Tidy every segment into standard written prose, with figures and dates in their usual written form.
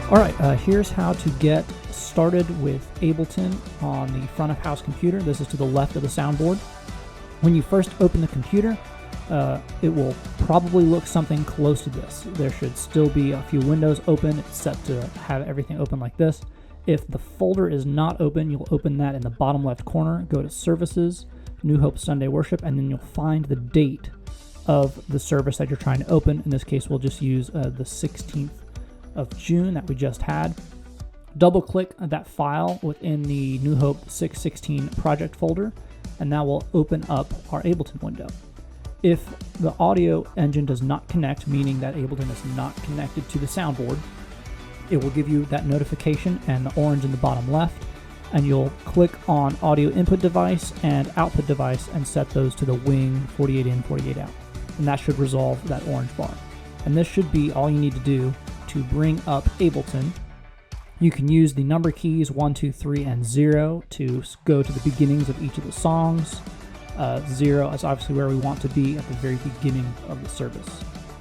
All right, here's how to get started with Ableton on the front of house computer. This is to the left of the soundboard. When you first open the computer, it will probably look something close to this. There should still be a few windows open. It's set to have everything open like this. If the folder is not open, you'll open that in the bottom left corner, go to Services, New Hope Sunday Worship, and then you'll find the date of the service that you're trying to open. In this case, we'll just use the 16th of June that we just had. Double click that file within the New Hope 616 project folder, and that will open up our Ableton window. If the audio engine does not connect, meaning that Ableton is not connected to the soundboard, it will give you that notification and the orange in the bottom left, and you'll click on audio input device and output device and set those to the wing 48 in, 48 out. And that should resolve that orange bar. And this should be all you need to do to bring up Ableton. You can use the number keys 1, 2, 3, and 0 to go to the beginnings of each of the songs. 0 is obviously where we want to be at the very beginning of the service.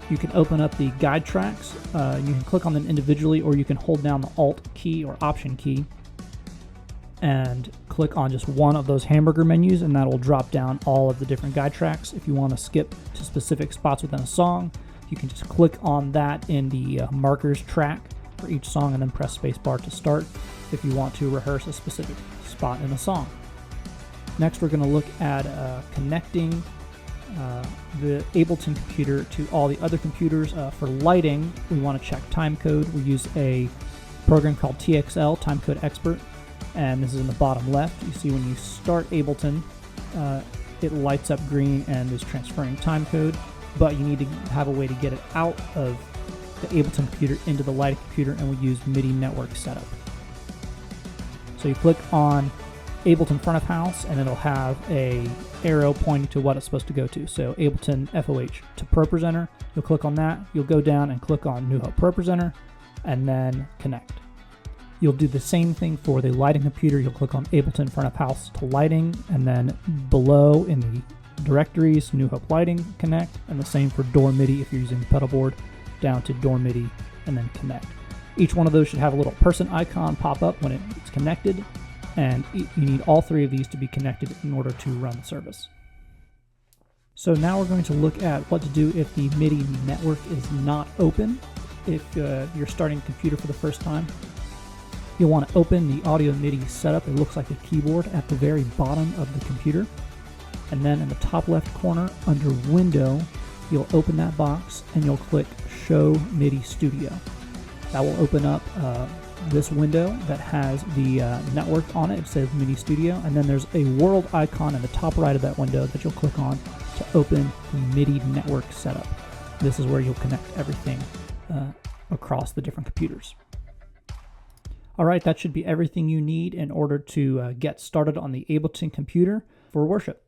You can open up the guide tracks. You can click on them individually, or you can hold down the Alt key or Option key and click on just one of those hamburger menus, and that will drop down all of the different guide tracks. If you want to skip to specific spots within a song, you can just click on that in the markers track for each song and then press spacebar to start if you want to rehearse a specific spot in a song. Next, we're going to look at connecting the Ableton computer to all the other computers. For lighting, we want to check timecode. We use a program called TXL, Timecode Expert, and this is in the bottom left. You see when you start Ableton, it lights up green and is transferring timecode, but you need to have a way to get it out of the Ableton computer into the lighting computer, and we use MIDI network setup. So you click on Ableton front of house, and it'll have a arrow pointing to what it's supposed to go to. So Ableton FOH to Pro Presenter. You'll click on that. You'll go down and click on New Hope Pro Presenter, and then connect. You'll do the same thing for the lighting computer. You'll click on Ableton front of house to lighting, and then below in the directories, New Hope Lighting, connect, and the same for Door MIDI if you're using the pedal board, down to Door MIDI, and then connect. Each one of those should have a little person icon pop up when it's connected, and you need all three of these to be connected in order to run the service. So now we're going to look at what to do if the MIDI network is not open. If you're starting a computer for the first time, you'll want to open the audio MIDI setup. It looks like a keyboard at the very bottom of the computer. And then in the top left corner under Window, you'll open that box and you'll click Show MIDI Studio. That will open up this window that has the network on it. It says MIDI Studio, and then there's a world icon in the top right of that window that you'll click on to open the MIDI network setup. This is where you'll connect everything across the different computers. All right, that should be everything you need in order to get started on the Ableton computer for worship.